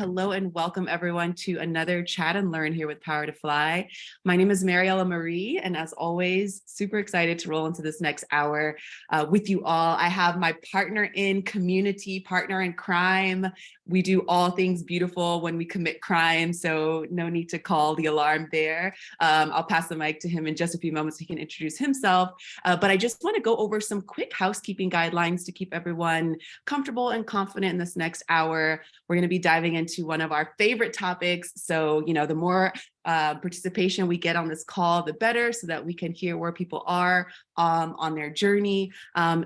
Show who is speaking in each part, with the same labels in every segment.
Speaker 1: Hello and welcome everyone to another Chat and Learn here with Power to Fly. My name is Mariella Marie, and as always, super excited to roll into this next hour with you all. I have my partner in community, partner in crime. We do all things beautiful when we commit crime, so no need to call the alarm there. I'll pass the mic to him in just a few moments so he can introduce himself. But I just want to go over some quick housekeeping guidelines to keep everyone comfortable and confident in this next hour. We're going to be diving into one of our favorite topics. So, the more participation we get on this call, the better, so that we can hear where people are on their journey.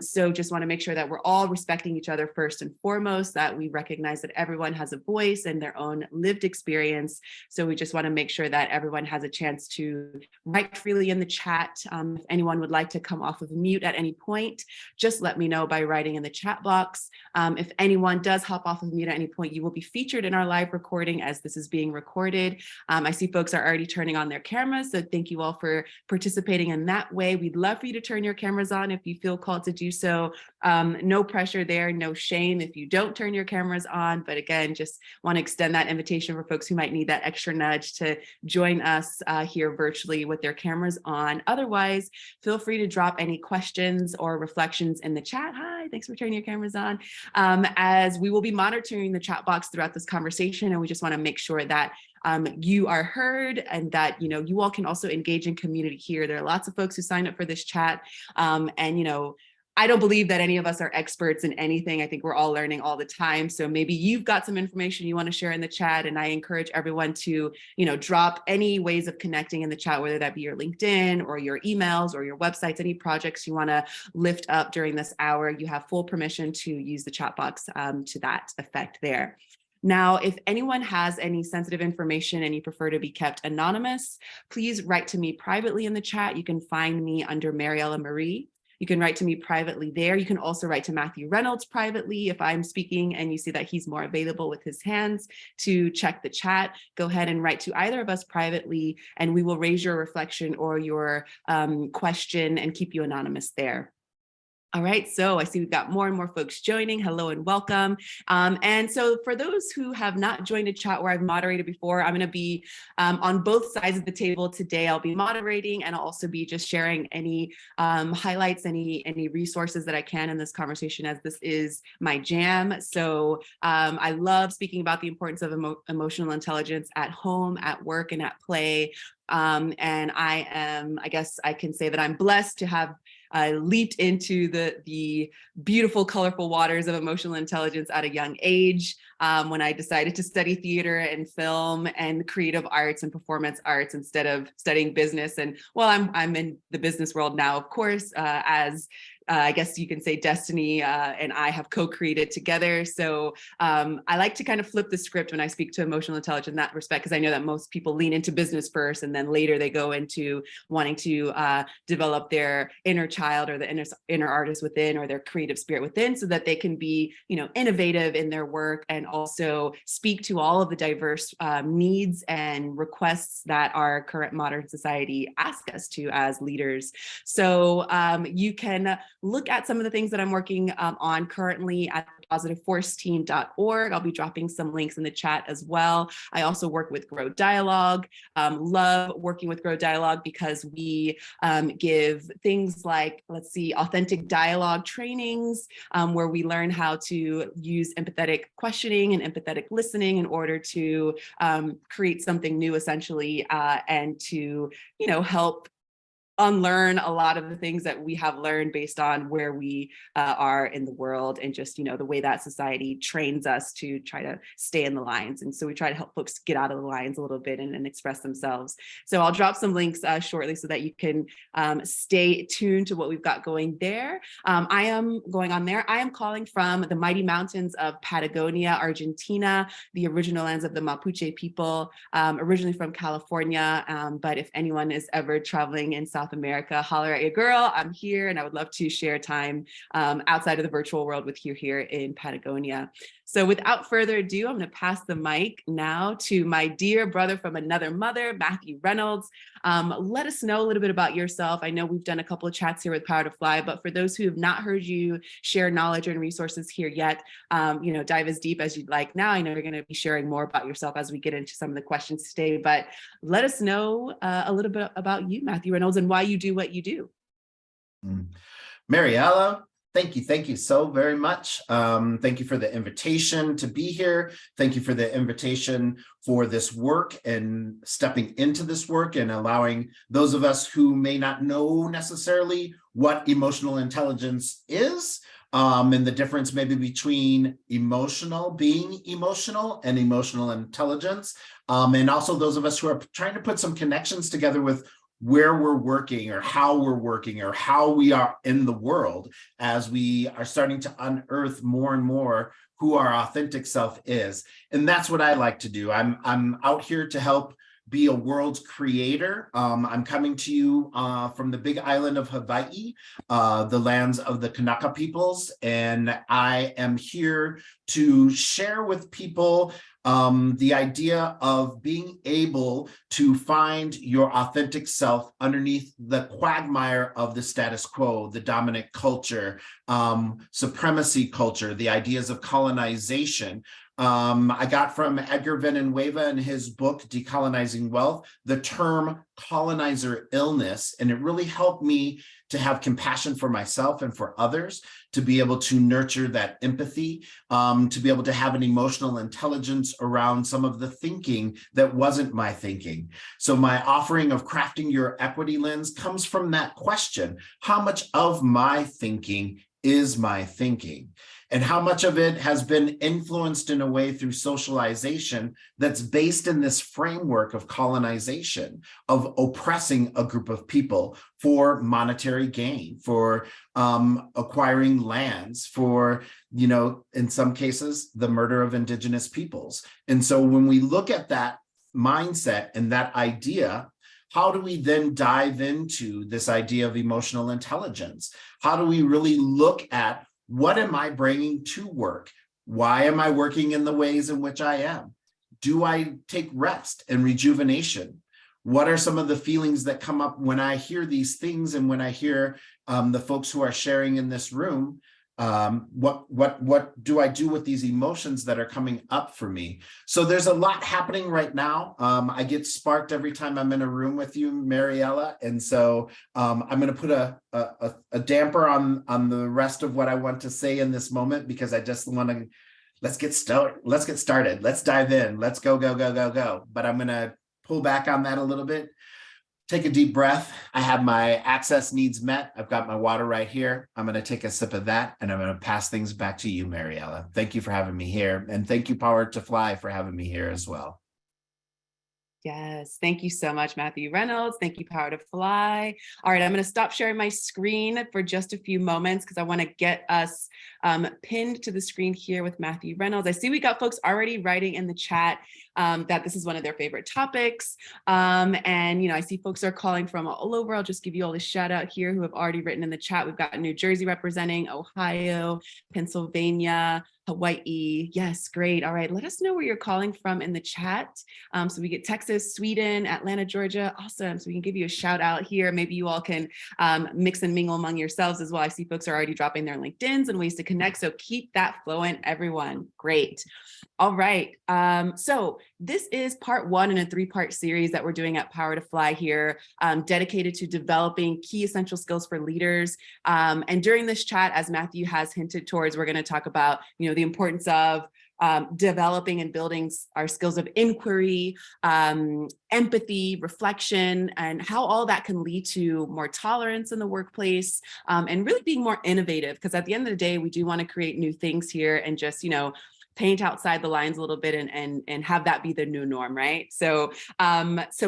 Speaker 1: So just want to make sure that we're all respecting each other first and foremost, that we recognize that everyone has a voice and their own lived experience. So we just want to make sure that everyone has a chance to write freely in the chat. If anyone would like to come off of mute at any point, just let me know by writing in the chat box. If anyone does hop off of mute at any point, you will be featured in our live recording as this is being recorded. I see folks are already turning on their cameras, so thank you all for participating in that way. We'd love for you to turn your cameras on if you feel called to do so. No pressure there, no shame if you don't turn your cameras on, but again, just want to extend that invitation for folks who might need that extra nudge to join us here virtually with their cameras on. Otherwise, feel free to drop any questions or reflections in the chat. Hi, thanks for turning your cameras on. As we will be monitoring the chat box throughout this conversation, and we just want to make sure that you are heard and that you all can also engage in community here. There are lots of folks who signed up for this chat, and I don't believe that any of us are experts in anything. I think we're all learning all the time. So maybe you've got some information you want to share in the chat, and I encourage everyone to drop any ways of connecting in the chat, whether that be your LinkedIn or your emails or your websites, any projects you want to lift up during this hour. You have full permission to use the chat box to that effect there. Now, if anyone has any sensitive information and you prefer to be kept anonymous, please write to me privately in the chat. You can find me under Mariella Marie. You can write to me privately there. You can also write to Matthew Reynolds privately if I'm speaking and you see that he's more available with his hands to check the chat. Go ahead and write to either of us privately, and we will raise your reflection or your question and keep you anonymous there. All right, so I see we've got more and more folks joining. Hello and welcome. And so for those who have not joined a chat where I've moderated before, I'm gonna be on both sides of the table today. I'll be moderating and I'll also be just sharing any highlights, any resources that I can in this conversation, as this is my jam. So I love speaking about the importance of emotional intelligence at home, at work, and at play. And I guess I can say that I'm blessed to have leaped into the beautiful, colorful waters of emotional intelligence at a young age when I decided to study theater and film and creative arts and performance arts instead of studying business. And well, I'm in the business world now, of course, as I guess you can say destiny and I have co-created together. So I like to kind of flip the script when I speak to emotional intelligence in that respect, because I know that most people lean into business first and then later they go into wanting to develop their inner child or the inner artist within, or their creative spirit within, so that they can be innovative in their work and also speak to all of the diverse needs and requests that our current modern society asks us to as leaders. So you can look at some of the things that I'm working on currently at positiveforceteam.org. I'll be dropping some links in the chat as well. I also work with Grow Dialogue. Love working with Grow Dialogue because we give things like, authentic dialogue trainings, where we learn how to use empathetic questioning and empathetic listening in order to create something new, essentially, and to, help unlearn a lot of the things that we have learned based on where we are in the world, and just the way that society trains us to try to stay in the lines. And so we try to help folks get out of the lines a little bit and express themselves. So I'll drop some links shortly so that you can stay tuned to what we've got going there. I am calling from the mighty mountains of Patagonia, Argentina, the original lands of the Mapuche people, originally from California. But if anyone is ever traveling in South America, holler at your girl. I'm here, and I would love to share time outside of the virtual world with you here in Patagonia. So without further ado, I'm going to pass the mic now to my dear brother from another mother, Matthew Reynolds. Let us know a little bit about yourself. I know we've done a couple of chats here with Power to Fly, but for those who have not heard you share knowledge and resources here yet, dive as deep as you'd like now. I know you're going to be sharing more about yourself as we get into some of the questions today, but let us know a little bit about you, Matthew Reynolds, and why you do what you do.
Speaker 2: Mariella, thank you so very much. Thank you for the invitation to be here. Thank you for the invitation for this work and stepping into this work and allowing those of us who may not know necessarily what emotional intelligence is, and the difference maybe between being emotional and emotional intelligence. And also those of us who are trying to put some connections together with where we're working or how we're working or how we are in the world as we are starting to unearth more and more who our authentic self is. And that's what I like to do. I'm out here to help be a world's creator. I'm coming to you from the big island of Hawaii, the lands of the Kanaka peoples. And I am here to share with people the idea of being able to find your authentic self underneath the quagmire of the status quo, the dominant culture, supremacy culture, the ideas of colonization. I got from Edgar Villanueva in his book, Decolonizing Wealth, the term colonizer illness, and it really helped me to have compassion for myself and for others, to be able to nurture that empathy, to be able to have an emotional intelligence around some of the thinking that wasn't my thinking. So my offering of crafting your equity lens comes from that question: how much of my thinking is my thinking? And how much of it has been influenced in a way through socialization that's based in this framework of colonization, of oppressing a group of people for monetary gain, for acquiring lands, for, in some cases, the murder of indigenous peoples. And so when we look at that mindset and that idea, how do we then dive into this idea of emotional intelligence? How do we really look at what am I bringing to work? Why am I working in the ways in which I am? Do I take rest and rejuvenation? What are some of the feelings that come up when I hear these things and when I hear the folks who are sharing in this room? What do I do with these emotions that are coming up for me? So there's a lot happening right now. I get sparked every time I'm in a room with you, Mariella. And so I'm going to put a damper on the rest of what I want to say in this moment, because I just want to, let's get started. Let's dive in. Let's go. But I'm going to pull back on that a little bit. Take a deep breath. I have my access needs met. I've got my water right here. I'm going to take a sip of that, and I'm going to pass things back to you, Mariella. Thank you for having me here. And thank you, Power to Fly, for having me here as well.
Speaker 1: Yes, thank you so much, Matthew Reynolds. Thank you, Power to Fly. All right, I'm going to stop sharing my screen for just a few moments because I want to get us pinned to the screen here with Matthew Reynolds. I see we got folks already writing in the chat that this is one of their favorite topics. And, I see folks are calling from all over. I'll just give you all a shout out here who have already written in the chat. We've got New Jersey representing, Ohio, Pennsylvania, Hawaii. Yes, great. All right. Let us know where you're calling from in the chat. So we get Texas, Sweden, Atlanta, Georgia. Awesome. So we can give you a shout out here. Maybe you all can mix and mingle among yourselves as well. I see folks are already dropping their LinkedIns and ways to connect. So keep that flowing, everyone. Great. All right. So this is part one in a 3-part series that we're doing at Power to Fly here, dedicated to developing key essential skills for leaders. And during this chat, as Matthew has hinted towards, we're going to talk about, the importance of developing and building our skills of inquiry, empathy, reflection, and how all that can lead to more tolerance in the workplace, and really being more innovative. Because at the end of the day, we do want to create new things here and just, paint outside the lines a little bit and have that be the new norm, right? So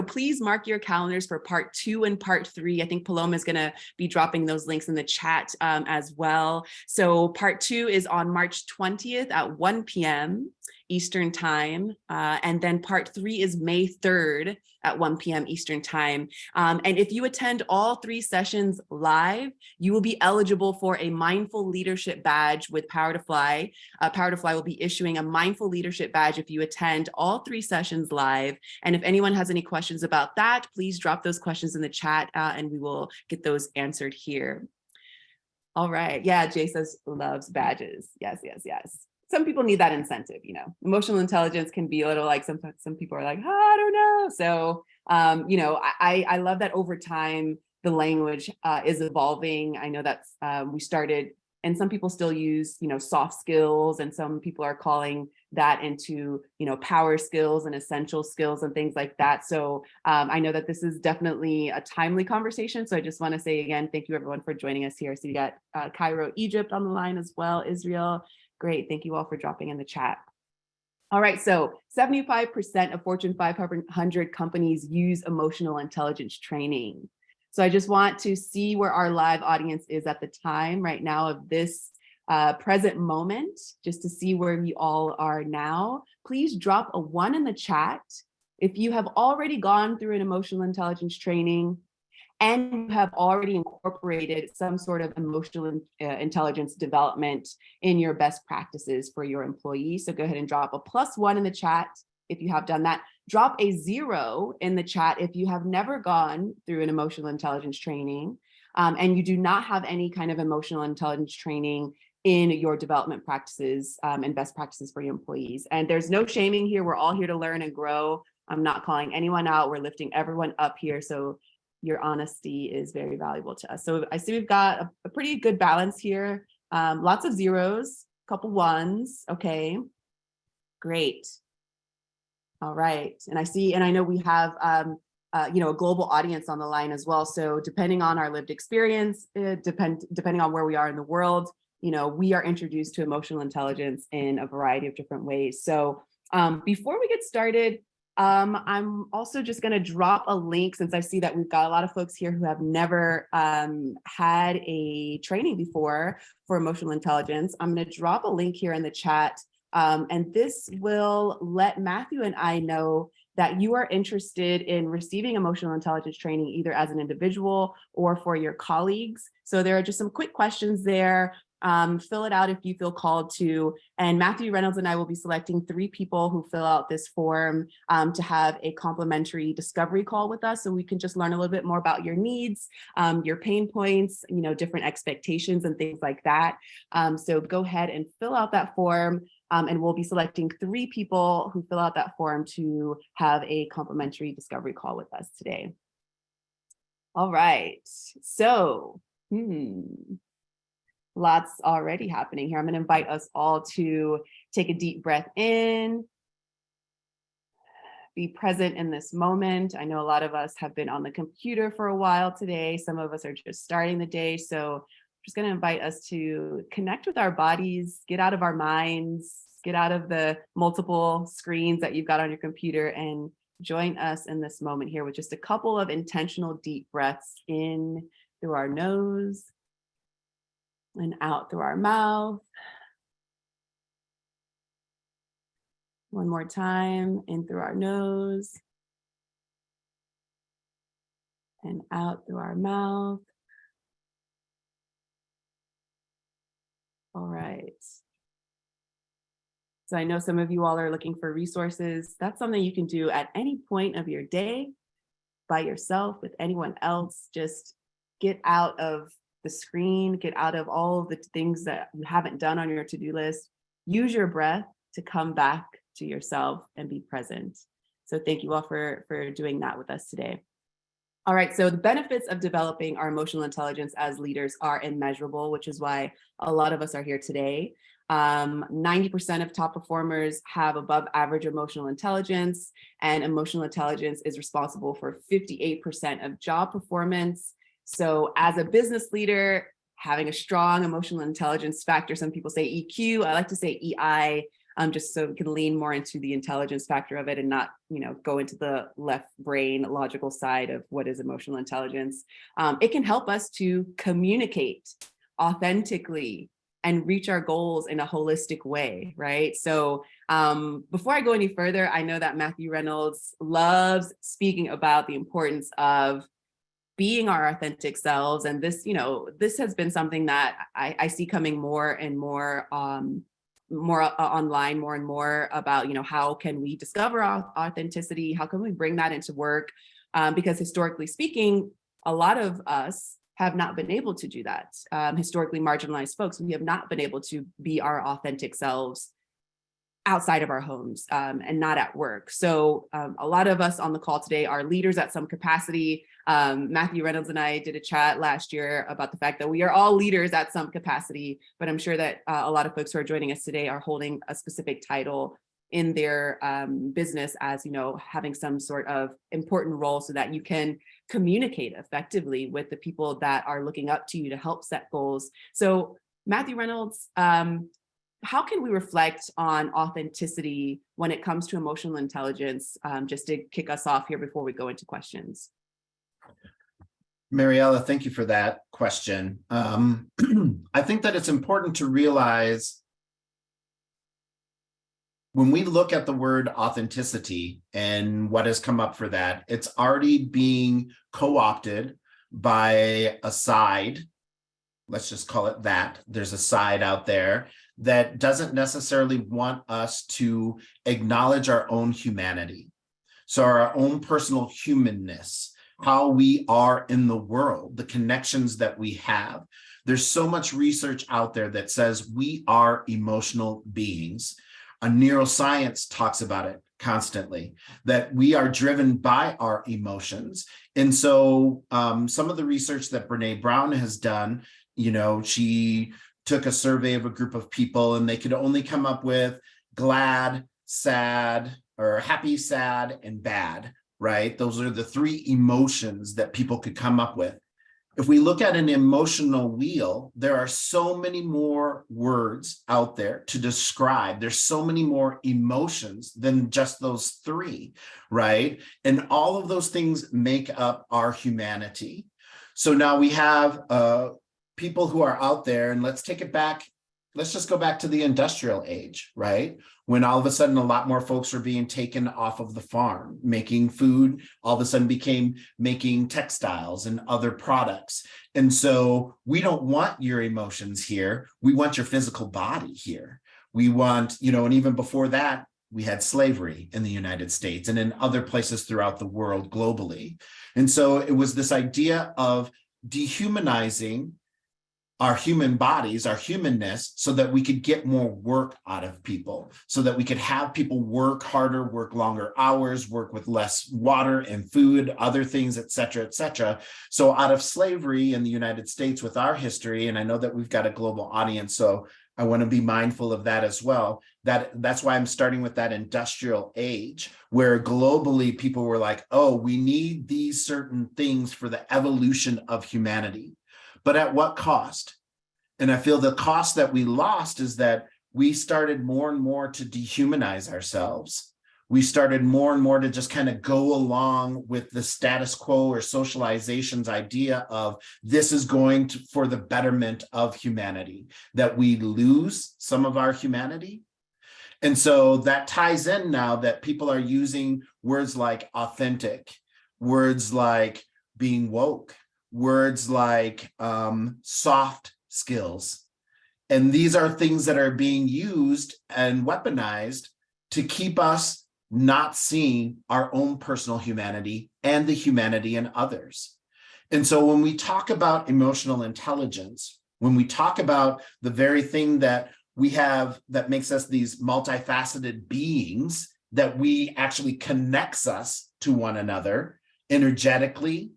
Speaker 1: please mark your calendars for part 2 and part 3. I think Paloma is going to be dropping those links in the chat as well. So part 2 is on March 20th at 1 p.m. Eastern time. And then part 3 is May 3rd at 1 p.m. Eastern time. And if you attend all 3 sessions live, you will be eligible for a mindful leadership badge with Power to Fly. Power to Fly will be issuing a mindful leadership badge if you attend all 3 sessions live. And if anyone has any questions about that, please drop those questions in the chat and we will get those answered here. All right. Yeah, Jay says loves badges. Yes, yes, yes. Some people need that incentive, you know. Emotional intelligence can be a little like some people are like, oh, I don't know. So, you know, I love that over time, the language is evolving. I know that's we started, and some people still use, you know, soft skills, and some people are calling that into, you know, power skills and essential skills and things like that. So I know that this is definitely a timely conversation. So I just want to say again, thank you everyone for joining us here. So you got Cairo, Egypt on the line as well, Israel. Great, thank you all for dropping in the chat. All right, so 75% of Fortune 500 companies use emotional intelligence training. So I just want to see where our live audience is at the time right now of this present moment, just to see where you all are now. Please drop a 1 in the chat if you have already gone through an emotional intelligence training and you have already incorporated some sort of emotional intelligence development in your best practices for your employees. So go ahead and drop a +1 in the chat if you have done that. Drop a 0 in the chat if you have never gone through an emotional intelligence training and you do not have any kind of emotional intelligence training in your development practices and best practices for your employees. And there's no shaming here. We're all here to learn and grow. I'm not calling anyone out. We're lifting everyone up here. So your honesty is very valuable to us. So I see we've got a pretty good balance here. Lots of 0s, couple 1s. Okay, great. All right, and I see, and I know we have, you know, a global audience on the line as well. So depending on our lived experience, depending on where we are in the world, you know, we are introduced to emotional intelligence in a variety of different ways. So before we get started, I'm also just going to drop a link, since I see that we've got a lot of folks here who have never had a training before for emotional intelligence. I'm going to drop a link here in the chat, and this will let Matthew and I know that you are interested in receiving emotional intelligence training either as an individual or for your colleagues. So there are just some quick questions there. Fill it out if you feel called to, and Matthew, Reynolds, and I will be selecting 3 people who fill out this form to have a complimentary discovery call with us, so we can just learn a little bit more about your needs, your pain points, you know, different expectations and things like that. So go ahead and fill out that form, and we'll be selecting 3 people who fill out that form to have a complimentary discovery call with us today. All right, so lots already happening here. I'm going to invite us all to take a deep breath in, be present in this moment. I know a lot of us have been on the computer for a while today. Some of us are just starting the day. So I'm just going to invite us to connect with our bodies, get out of our minds, get out of the multiple screens that you've got on your computer, and join us in this moment here with just a couple of intentional deep breaths in through our nose and out through our mouth. One more time, in through our nose and out through our mouth. All right. So I know some of you all are looking for resources. That's something you can do at any point of your day, by yourself, with anyone else. Just get out of the screen, get out of all of the things that you haven't done on your to-do list. Use your breath to come back to yourself and be present. So thank you all for doing that with us today. All right, so the benefits of developing our emotional intelligence as leaders are immeasurable, which is why a lot of us are here today. 90% of top performers have above average emotional intelligence, and emotional intelligence is responsible for 58% of job performance. So as a business leader, having a strong emotional intelligence factor, some people say EQ, I like to say EI, just so we can lean more into the intelligence factor of it and not, you know, go into the left brain logical side of what is emotional intelligence. It can help us to communicate authentically and reach our goals in a holistic way, right? So before I go any further, I know that Matthew Reynolds loves speaking about the importance of being our authentic selves. And this, this has been something that I see coming more and more online, more and more about, how can we discover our authenticity? How can we bring that into work? Because historically speaking, a lot of us have not been able to do that. Historically marginalized folks, we have not been able to be our authentic selves outside of our homes and not at work. So a lot of us on the call today are leaders at some capacity. Matthew Reynolds and I did a chat last year about the fact that we are all leaders at some capacity, but I'm sure that a lot of folks who are joining us today are holding a specific title in their business as, having some sort of important role so that you can communicate effectively with the people that are looking up to you to help set goals. So Matthew Reynolds, how can we reflect on authenticity when it comes to emotional intelligence, just to kick us off here before we go into questions?
Speaker 2: Mariella, thank you for that question. I think that it's important to realize when we look at the word authenticity and what has come up for that, it's already being co-opted by a side. Let's just call it that. There's a side out there that doesn't necessarily want us to acknowledge our own humanity. So our own personal humanness, how we are in the world, the connections that we have. There's so much research out there that says we are emotional beings. Neuroscience talks about it constantly, that we are driven by our emotions. And so some of the research that Brene Brown has done, she took a survey of a group of people and they could only come up with glad, sad, or happy, sad, and bad, right? Those are the three emotions that people could come up with. If we look at an emotional wheel, there are so many more words out there to describe. There's so many more emotions than just those three, right? And all of those things make up our humanity. So now we have people who are out there, and let's take it back. Let's just go back to the industrial age, right? When all of a sudden a lot more folks were being taken off of the farm, making food, all of a sudden became making textiles and other products. And so we don't want your emotions here. We want your physical body here. We want, and even before that, we had slavery in the United States and in other places throughout the world globally. And so it was this idea of dehumanizing our human bodies, our humanness, so that we could get more work out of people, so that we could have people work harder, work longer hours, work with less water and food, other things, et cetera, et cetera. So out of slavery in the United States with our history, and I know that we've got a global audience, so I want to be mindful of that as well. That's why I'm starting with that industrial age, where globally people were like, oh, we need these certain things for the evolution of humanity. But at what cost? And I feel the cost that we lost is that we started more and more to dehumanize ourselves. We started more and more to just kind of go along with the status quo or socialization's idea of this is going to, for the betterment of humanity, that we lose some of our humanity. And so that ties in now that people are using words like authentic, words like being woke, words like soft skills. And these are things that are being used and weaponized to keep us not seeing our own personal humanity and the humanity in others. And so when we talk about emotional intelligence, when we talk about the very thing that we have that makes us these multifaceted beings, that we actually connects us to one another energetically,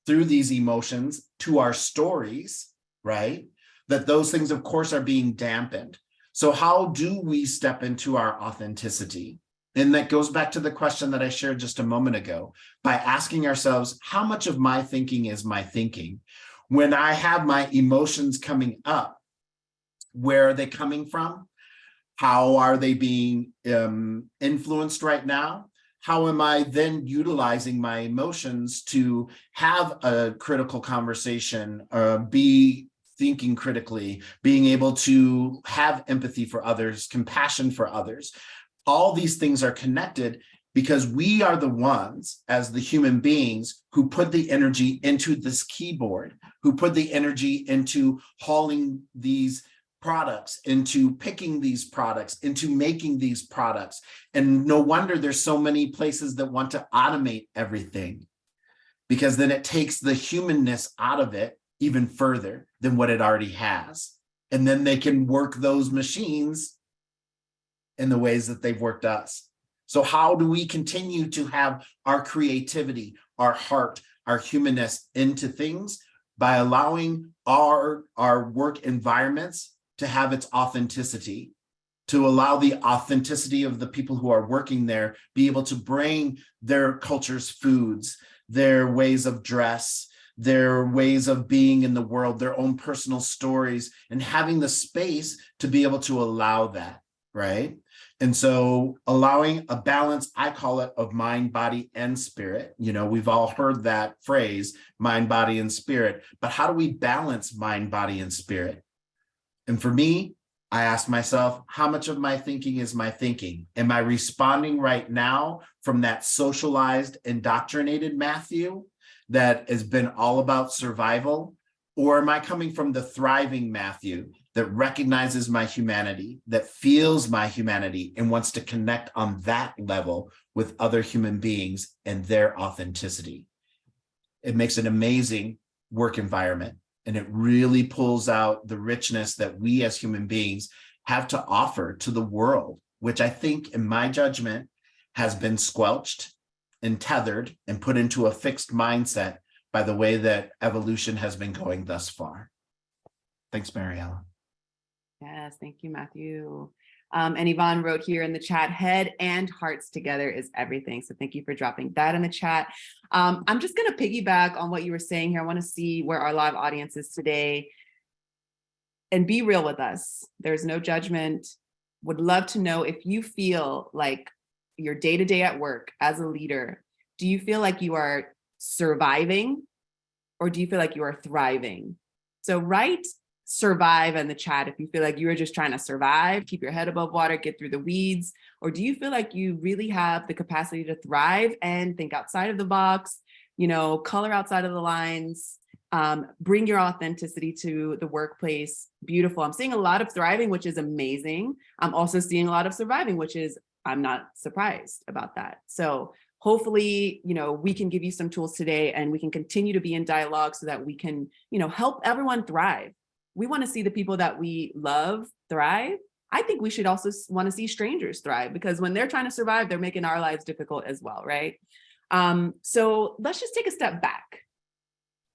Speaker 2: through these emotions to our stories, right? That those things, of course, are being dampened. So how do we step into our authenticity? And that goes back to the question that I shared just a moment ago, by asking ourselves, how much of my thinking is my thinking? When I have my emotions coming up, where are they coming from? How are they being influenced right now? How am I then utilizing my emotions to have a critical conversation, be thinking critically, being able to have empathy for others, compassion for others. All these things are connected because we are the ones, as the human beings, who put the energy into this keyboard, who put the energy into hauling these products, into picking these products, into making these products. And no wonder there's so many places that want to automate everything, because then it takes the humanness out of it even further than what it already has. And then they can work those machines in the ways that they've worked us. So how do we continue to have our creativity, our heart, our humanness into things? By allowing our work environments to have its authenticity, to allow the authenticity of the people who are working there be able to bring their culture's foods, their ways of dress, their ways of being in the world, their own personal stories, and having the space to be able to allow that, right? And so allowing a balance, I call it, of mind, body, and spirit. You know, we've all heard that phrase, mind, body, and spirit, but how do we balance mind, body, and spirit? And for me, I ask myself, how much of my thinking is my thinking? Am I responding right now from that socialized, indoctrinated Matthew that has been all about survival? Or am I coming from the thriving Matthew that recognizes my humanity, that feels my humanity, and wants to connect on that level with other human beings and their authenticity? It makes an amazing work environment. And it really pulls out the richness that we as human beings have to offer to the world, which I think, in my judgment, has been squelched and tethered and put into a fixed mindset by the way that evolution has been going thus far. Thanks, Mariella.
Speaker 1: Yes, thank you, Matthew. And Yvonne wrote here in the chat, head and hearts together is everything. So thank you for dropping that in the chat. I'm just going to piggyback on what you were saying here. I want to see where our live audience is today and be real with us. There's no judgment. Would love to know if you feel like your day-to-day at work as a leader, do you feel like you are surviving or do you feel like you are thriving? So write survive in the chat if you feel like you are just trying to survive, keep your head above water, get through the weeds, or do you feel like you really have the capacity to thrive and think outside of the box, you know, color outside of the lines, bring your authenticity to the workplace? Beautiful. I'm seeing a lot of thriving, which is amazing. I'm also seeing a lot of surviving, which is, I'm not surprised about that. So hopefully, you know, we can give you some tools today and we can continue to be in dialogue so that we can, you know, help everyone thrive. We want to see the people that we love thrive. I think we should also want to see strangers thrive, because when they're trying to survive, they're making our lives difficult as well, right? So let's just take a step back.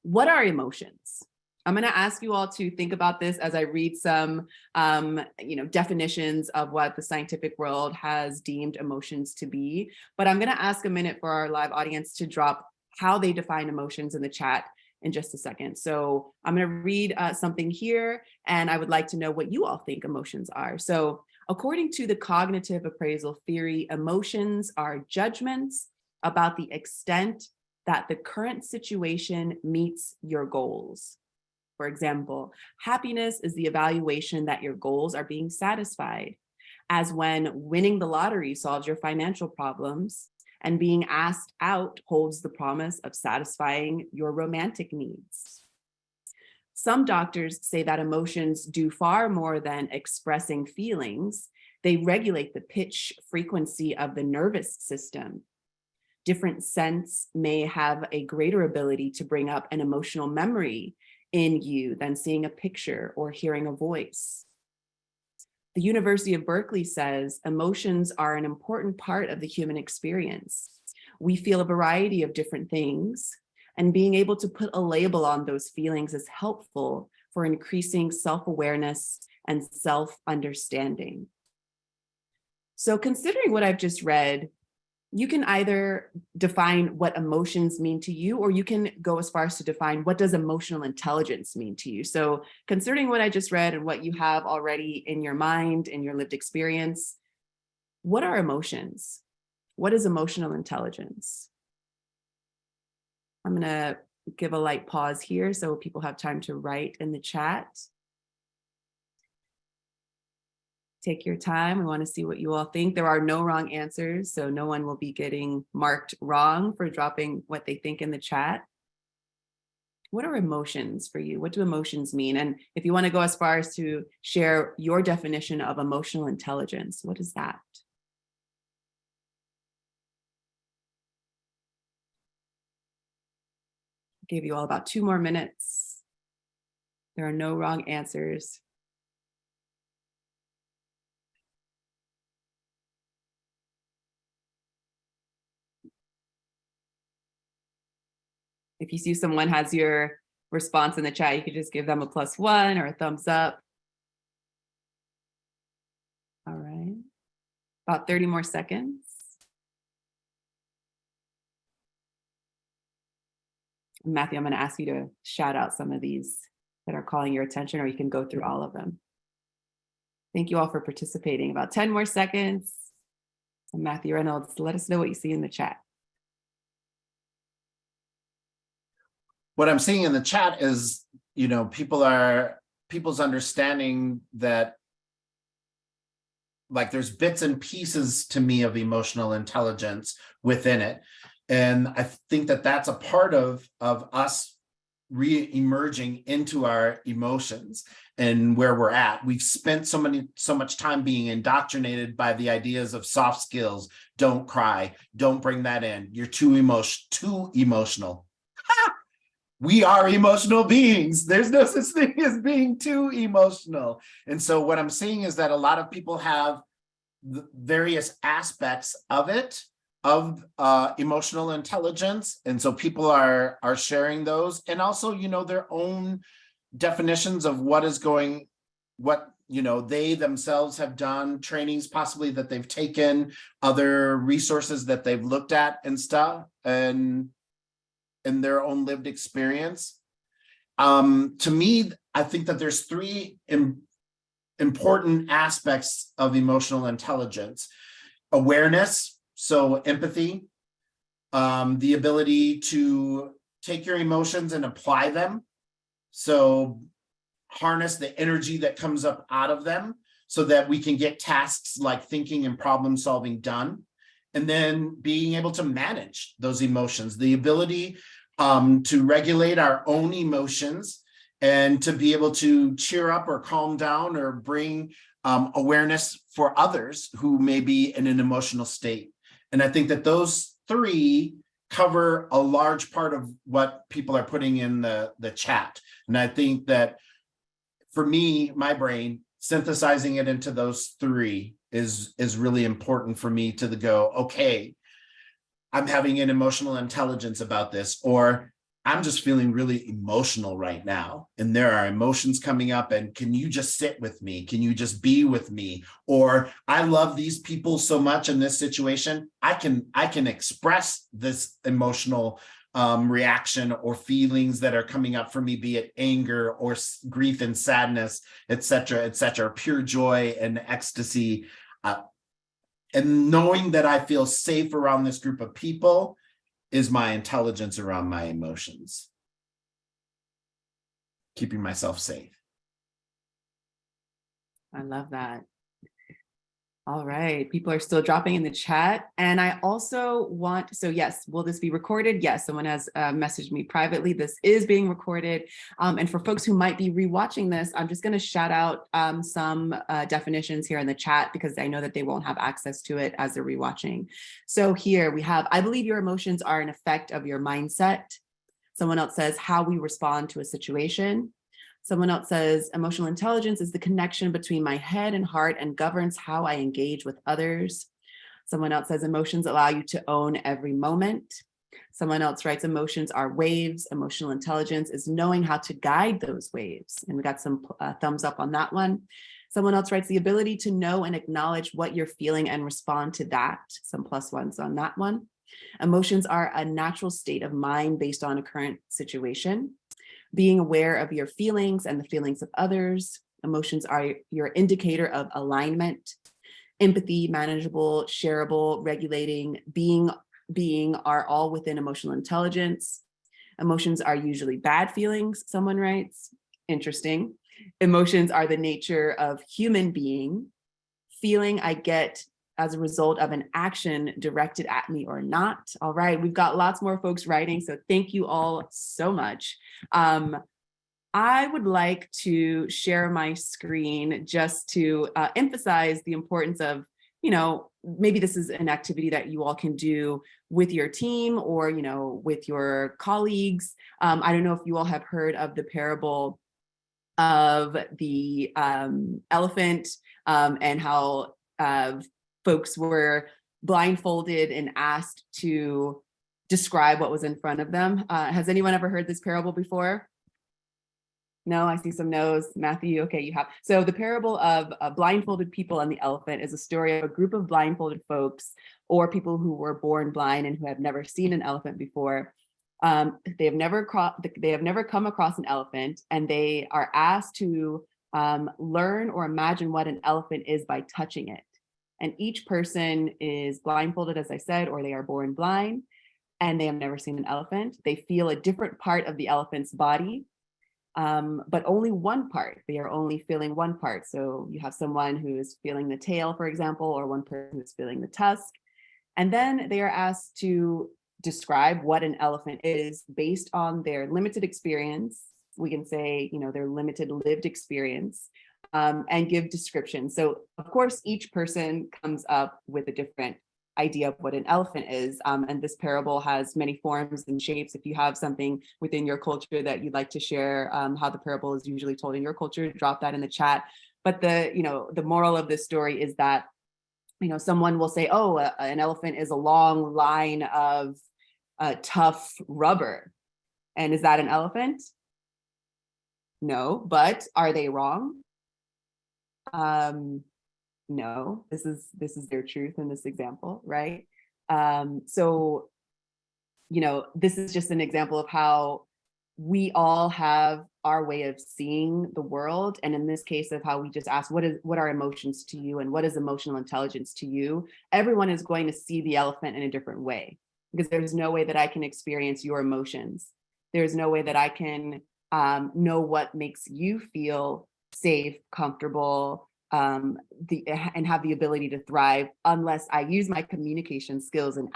Speaker 1: What are emotions? I'm going to ask you all to think about this as I read some, you know, definitions of what the scientific world has deemed emotions to be. But I'm going to ask a minute for our live audience to drop how they define emotions in the chat in just a second. So I'm going to read something here, and I would like to know what you all think emotions are. So according to the cognitive appraisal theory, emotions are judgments about the extent that the current situation meets your goals. For example, happiness is the evaluation that your goals are being satisfied, as when winning the lottery solves your financial problems, and being asked out holds the promise of satisfying your romantic needs. Some doctors say that emotions do far more than expressing feelings. They regulate the pitch frequency of the nervous system. Different scents may have a greater ability to bring up an emotional memory in you than seeing a picture or hearing a voice. The University of Berkeley says emotions are an important part of the human experience. We feel a variety of different things, and being able to put a label on those feelings is helpful for increasing self-awareness and self-understanding. So considering what I've just read, you can either define what emotions mean to you, or you can go as far as to define what does emotional intelligence mean to you. So considering what I just read and what you have already in your mind, in your lived experience, what are emotions? What is emotional intelligence? I'm gonna give a light pause here so people have time to write in the chat. Take your time. We want to see what you all think. There are no wrong answers, so no one will be getting marked wrong for dropping what they think in the chat. What are emotions for you? What do emotions mean? And if you want to go as far as to share your definition of emotional intelligence, what is that? Gave you all about 2 more minutes. There are no wrong answers. If you see someone has your response in the chat, you could just give them a +1 or a thumbs up. All right, about 30 more seconds. Matthew, I'm going to ask you to shout out some of these that are calling your attention, or you can go through all of them. Thank you all for participating. About 10 more seconds. So Matthew Reynolds, let us know what you see in the chat.
Speaker 2: What I'm seeing in the chat is, people's understanding that, like, there's bits and pieces to me of emotional intelligence within it. And I think that that's a part of us re-emerging into our emotions and where we're at. We've spent so much time being indoctrinated by the ideas of soft skills. Don't cry, don't bring that in. You're too emotional. We are emotional beings. There's no such thing as being too emotional. And so what I'm seeing is that a lot of people have the various aspects of it, of emotional intelligence. And so people are sharing those, and also, their own definitions of what they themselves have done, trainings possibly that they've taken, other resources that they've looked at and stuff, and in their own lived experience. To me, I think that there's 3 important aspects of emotional intelligence: awareness, so empathy, the ability to take your emotions and apply them, so harness the energy that comes up out of them so that we can get tasks like thinking and problem solving done. And then being able to manage those emotions, the ability to regulate our own emotions, and to be able to cheer up or calm down or bring awareness for others who may be in an emotional state. And I think that those 3 cover a large part of what people are putting in the chat. And I think that for me, my brain, synthesizing it into those 3 is really important for me to go, okay, I'm having an emotional intelligence about this, or I'm just feeling really emotional right now, and there are emotions coming up, and can you just sit with me? Can you just be with me? Or I love these people so much in this situation, I can express this emotional reaction or feelings that are coming up for me, be it anger or grief and sadness, etc., pure joy and ecstasy. And knowing that I feel safe around this group of people is my intelligence around my emotions. Keeping myself safe.
Speaker 1: I love that. All right, people are still dropping in the chat. And I also want, so yes, will this be recorded? Yes, someone has messaged me privately. This is being recorded. And for folks who might be rewatching this, I'm just gonna shout out some definitions here in the chat, because I know that they won't have access to it as they're rewatching. So here we have, I believe your emotions are an effect of your mindset. Someone else says, how we respond to a situation. Someone else says, emotional intelligence is the connection between my head and heart and governs how I engage with others. Someone else says, emotions allow you to own every moment. Someone else writes, emotions are waves. Emotional intelligence is knowing how to guide those waves. And we got some thumbs up on that one. Someone else writes, the ability to know and acknowledge what you're feeling and respond to that. Some +1s on that one. Emotions are a natural state of mind based on a current situation. Being aware of your feelings and the feelings of others. Emotions are your indicator of alignment. Empathy, manageable, shareable, regulating, being are all within emotional intelligence. Emotions are usually bad feelings, someone writes. Interesting. Emotions are the nature of human being. Feeling I get as a result of an action directed at me or not. All right, we've got lots more folks writing, so thank you all so much. I would like to share my screen just to emphasize the importance of, maybe this is an activity that you all can do with your team or, with your colleagues. I don't know if you all have heard of the parable of the elephant and how folks were blindfolded and asked to describe what was in front of them. Has anyone ever heard this parable before? No, I see some no's. Matthew, okay, you have. So the parable of blindfolded people and the elephant is a story of a group of blindfolded folks or people who were born blind and who have never seen an elephant before. They have never come across an elephant, and they are asked to learn or imagine what an elephant is by touching it. And each person is blindfolded, as I said, or they are born blind, and they have never seen an elephant. They feel a different part of the elephant's body, but only one part. They are only feeling one part. So you have someone who is feeling the tail, for example, or one person who is feeling the tusk. And then they are asked to describe what an elephant is based on their limited experience. We can say, their limited lived experience, and give descriptions. So of course, each person comes up with a different idea of what an elephant is. And this parable has many forms and shapes. If you have something within your culture that you'd like to share, how the parable is usually told in your culture, drop that in the chat. But the moral of this story is that, someone will say, oh, an elephant is a long line of tough rubber. And is that an elephant? No, but are they wrong? No, this is their truth in this example, right? So, this is just an example of how we all have our way of seeing the world. And in this case of how we just ask, what are emotions to you? And what is emotional intelligence to you? Everyone is going to see the elephant in a different way, because there's no way that I can experience your emotions. There's no way that I can know what makes you feel safe, comfortable, and have the ability to thrive unless I use my communication skills and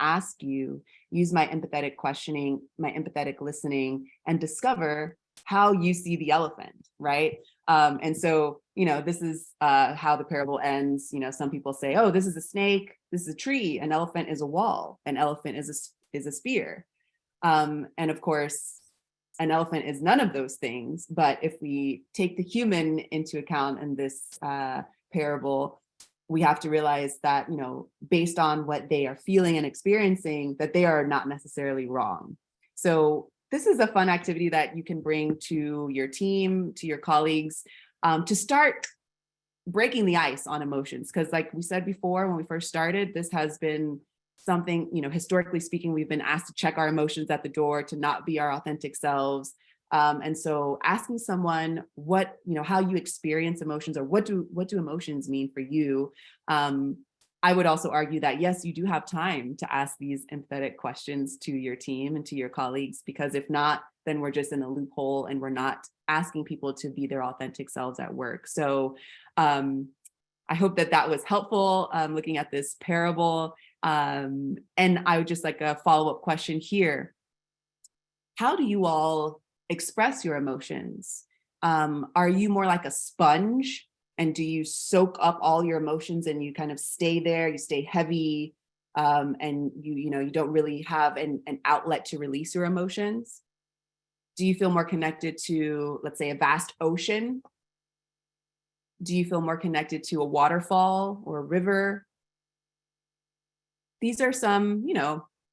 Speaker 1: use my empathetic questioning, my empathetic listening, and discover how you see the elephant, right? And so, this is how the parable ends. Some people say, oh, this is a snake, this is a tree, an elephant is a wall, an elephant is a spear. And of course, an elephant is none of those things. But if we take the human into account in this parable, we have to realize that, based on what they are feeling and experiencing, that they are not necessarily wrong. So this is a fun activity that you can bring to your team, to your colleagues, to start breaking the ice on emotions. Because like we said before, when we first started, this has been something, historically speaking, we've been asked to check our emotions at the door, to not be our authentic selves. And so asking someone how you experience emotions, or what do emotions mean for you? I would also argue that, yes, you do have time to ask these empathetic questions to your team and to your colleagues, because if not, then we're just in a loophole and we're not asking people to be their authentic selves at work. So I hope that was helpful, looking at this parable. And I would just like a follow-up question here. How do you all express your emotions? Are you more like a sponge, and do you soak up all your emotions and you kind of stay there, you stay heavy, and you don't really have an outlet to release your emotions? Do you feel more connected to, let's say, a vast ocean? Do you feel more connected to a waterfall or a river? These are some,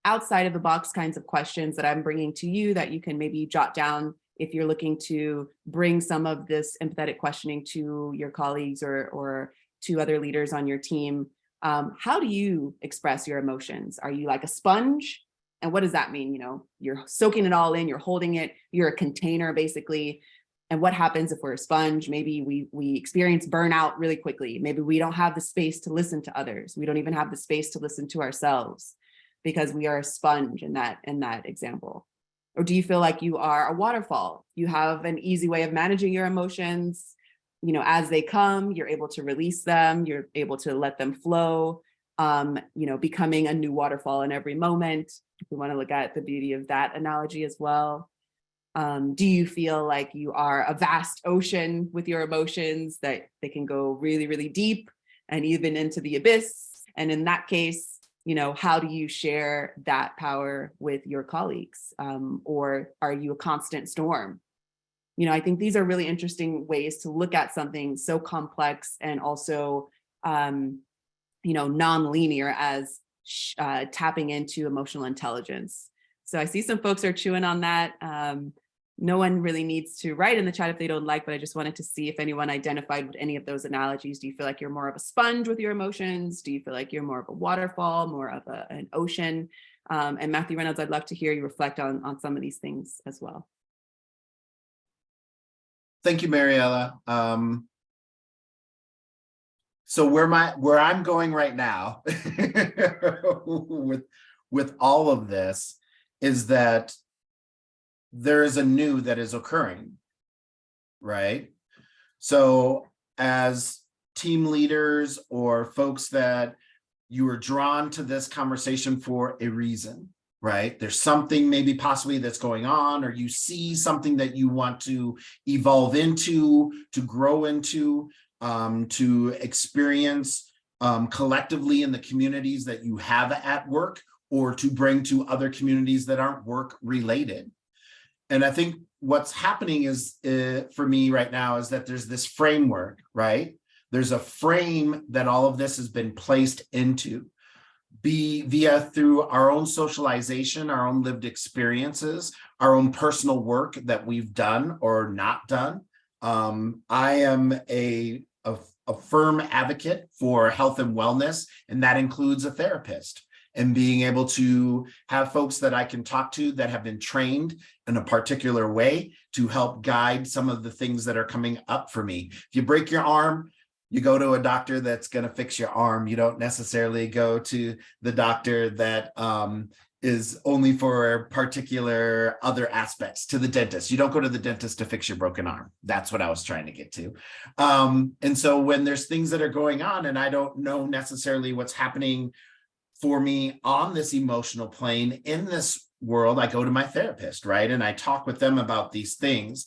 Speaker 1: outside of the box kinds of questions that I'm bringing to you that you can maybe jot down if you're looking to bring some of this empathetic questioning to your colleagues or to other leaders on your team. How do you express your emotions? Are you like a sponge? And what does that mean? You're soaking it all in, you're holding it, you're a container basically. And what happens if we're a sponge? Maybe we experience burnout really quickly. Maybe we don't have the space to listen to others. We don't even have the space to listen to ourselves, because we are a sponge in that example. Or do you feel like you are a waterfall? You have an easy way of managing your emotions, as they come, you're able to release them, you're able to let them flow, becoming a new waterfall in every moment. If we want to look at the beauty of that analogy as well. Do you feel like you are a vast ocean with your emotions, that they can go really, really deep and even into the abyss? And in that case, how do you share that power with your colleagues? Or are you a constant storm? I think these are really interesting ways to look at something so complex and also, non-linear as tapping into emotional intelligence. So I see some folks are chewing on that. No one really needs to write in the chat if they don't like, but I just wanted to see if anyone identified with any of those analogies. Do you feel like you're more of a sponge with your emotions? Do you feel like you're more of a waterfall, more of an ocean? And Matthew Reynolds, I'd love to hear you reflect on some of these things as well.
Speaker 2: Thank you, Mariella. So where I'm going right now with all of this is that there is a new that is occurring, right? So as team leaders or folks that you are drawn to this conversation for a reason, right? There's something maybe possibly that's going on, or you see something that you want to evolve into, to grow into, to experience collectively in the communities that you have at work, or to bring to other communities that aren't work related. And I think what's happening is, for me right now, is that there's this framework, right? There's a frame that all of this has been placed into, through our own socialization, our own lived experiences, our own personal work that we've done or not done. I am a firm advocate for health and wellness, and that includes a therapist, and being able to have folks that I can talk to that have been trained in a particular way to help guide some of the things that are coming up for me. If you break your arm, you go to a doctor that's going to fix your arm. You don't necessarily go to the doctor that is only for particular other aspects, to the dentist. You don't go to the dentist to fix your broken arm. That's what I was trying to get to. And so when there's things that are going on and I don't know necessarily what's happening for me on this emotional plane in this world, I go to my therapist, right? And I talk with them about these things.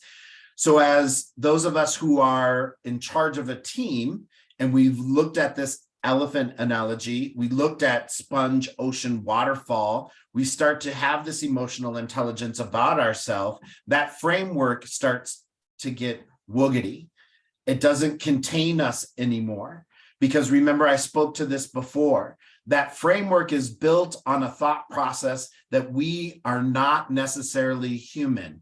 Speaker 2: So as those of us who are in charge of a team, and we've looked at this elephant analogy, we looked at sponge, ocean, waterfall, we start to have this emotional intelligence about ourselves, that framework starts to get woogity. It doesn't contain us anymore. Because remember, I spoke to this before, that framework is built on a thought process that we are not necessarily human.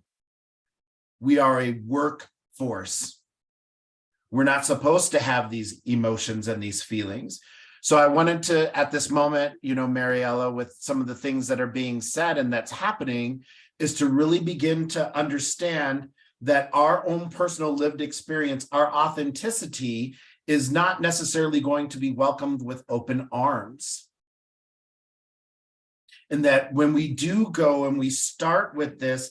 Speaker 2: We are a workforce. We're not supposed to have these emotions and these feelings. So I wanted to, at this moment, Mariella, with some of the things that are being said and that's happening, is to really begin to understand that our own personal lived experience, our authenticity, is not necessarily going to be welcomed with open arms. And that when we do go and we start with this,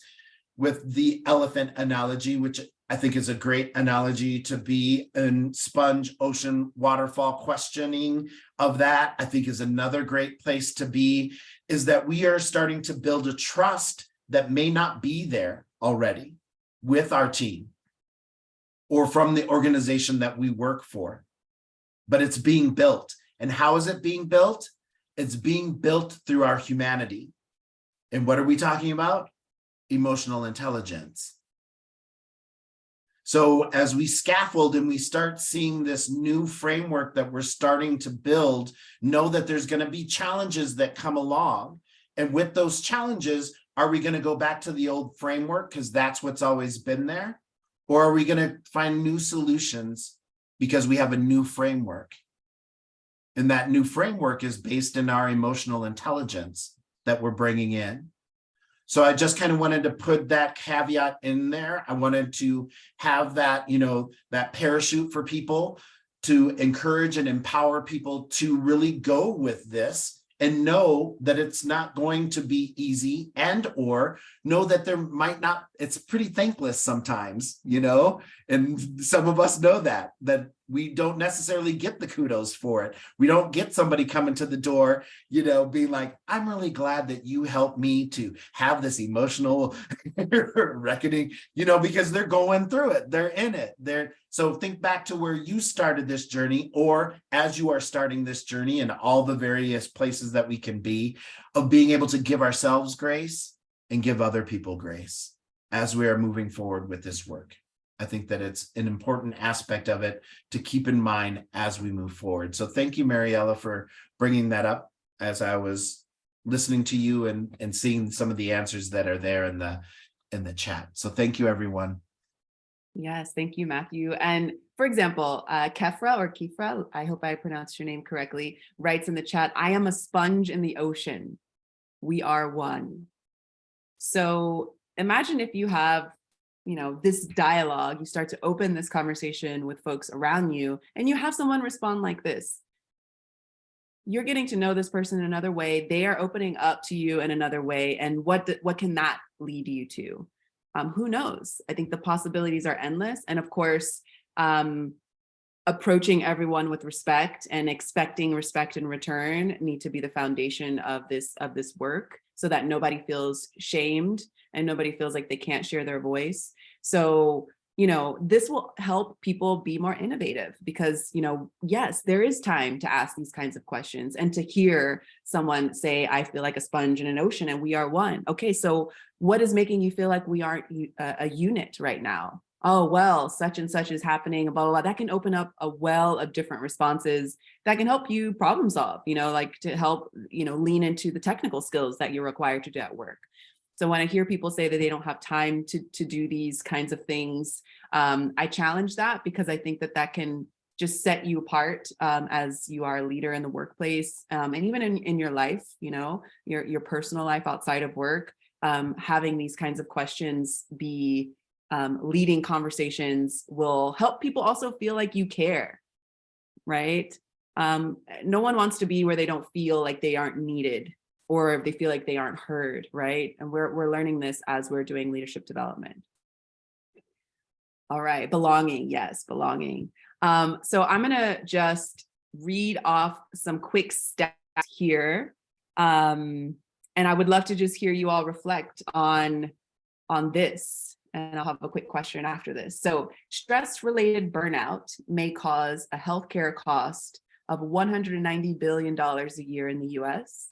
Speaker 2: with the elephant analogy, which I think is a great analogy to be in sponge, ocean, waterfall, questioning of that, I think is another great place to be, is that we are starting to build a trust that may not be there already with our team or from the organization that we work for, but it's being built. And how is it being built? It's being built through our humanity. And what are we talking about? Emotional intelligence. So as we scaffold and we start seeing this new framework that we're starting to build, know that there's going to be challenges that come along. And with those challenges, are we going to go back to the old framework because that's what's always been there? Or are we going to find new solutions because we have a new framework? And that new framework is based in our emotional intelligence that we're bringing in. So I just kind of wanted to put that caveat in there. I wanted to have that, that parachute for people to encourage and empower people to really go with this and know that it's not going to be easy, and or know that there might not, it's pretty thankless sometimes, and some of us know that we don't necessarily get the kudos for it. We don't get somebody coming to the door, being like, I'm really glad that you helped me to have this emotional reckoning, because they're going through it. They're in it. So think back to where you started this journey, or as you are starting this journey, and all the various places that we can be, of being able to give ourselves grace and give other people grace as we are moving forward with this work. I think that it's an important aspect of it to keep in mind as we move forward. So thank you, Mariella, for bringing that up as I was listening to you and seeing some of the answers that are there in the chat. So thank you, everyone.
Speaker 1: Yes, thank you, Matthew. And for example, Kefra, I hope I pronounced your name correctly, writes in the chat, I am a sponge in the ocean. We are one. So imagine if you have, this dialogue, you start to open this conversation with folks around you, and you have someone respond like this. You're getting to know this person in another way. They are opening up to you in another way. And what can that lead you to? Who knows? I think the possibilities are endless. And of course, approaching everyone with respect and expecting respect in return need to be the foundation of this work, so that nobody feels shamed and nobody feels like they can't share their voice. So, this will help people be more innovative because, yes, there is time to ask these kinds of questions and to hear someone say, I feel like a sponge in an ocean and we are one. Okay, so what is making you feel like we aren't a unit right now? Oh, well, such and such is happening, blah, blah, blah. That can open up a well of different responses that can help you problem solve, like to help, lean into the technical skills that you're required to do at work. So when I hear people say that they don't have time to do these kinds of things, I challenge that, because I think that can just set you apart as you are a leader in the workplace, and even in your life, your personal life outside of work. Having these kinds of questions be leading conversations will help people also feel like you care, right? No one wants to be where they don't feel like they aren't needed, or if they feel like they aren't heard, right? And we're learning this as we're doing leadership development. All right, belonging, yes, belonging. So I'm gonna just read off some quick stats here. And I would love to just hear you all reflect on this. And I'll have a quick question after this. So stress-related burnout may cause a healthcare cost of $190 billion a year in the US.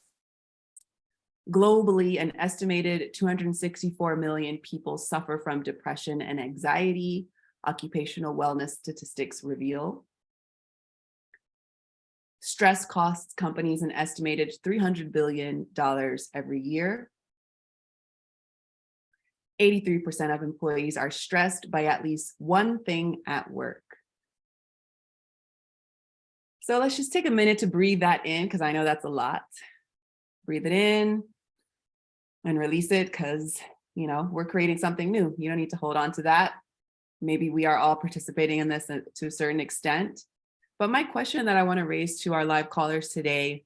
Speaker 1: Globally, an estimated 264 million people suffer from depression and anxiety, occupational wellness statistics reveal. Stress costs companies an estimated $300 billion every year. 83% of employees are stressed by at least one thing at work. So let's just take a minute to breathe that in, because I know that's a lot. Breathe it in and release it, because we're creating something new. You don't need to hold on to that. Maybe we are all participating in this to a certain extent. But my question that I want to raise to our live callers today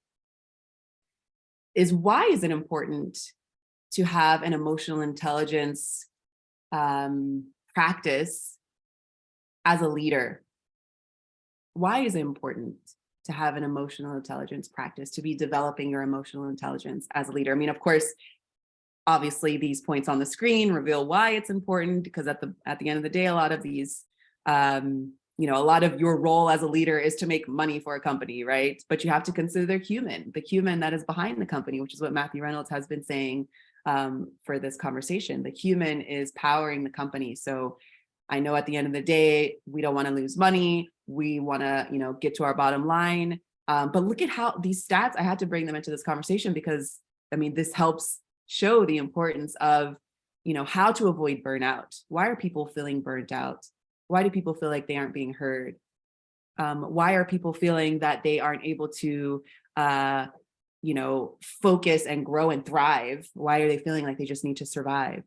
Speaker 1: is, why is it important to have an emotional intelligence practice as a leader? Why is it important to have an emotional intelligence practice, to be developing your emotional intelligence as a leader? I mean, of course, obviously these points on the screen reveal why it's important, because at the end of the day, a lot of these, a lot of your role as a leader is to make money for a company, right? But you have to consider the human that is behind the company, which is what Matthew Reynolds has been saying for this conversation. The human is powering the company. So I know at the end of the day, we don't want to lose money. We want to, get to our bottom line. But look at how these stats, I had to bring them into this conversation because, this helps show the importance of, how to avoid burnout. Why are people feeling burnt out? Why do people feel like they aren't being heard? Why are people feeling that they aren't able to, focus and grow and thrive? Why are they feeling like they just need to survive?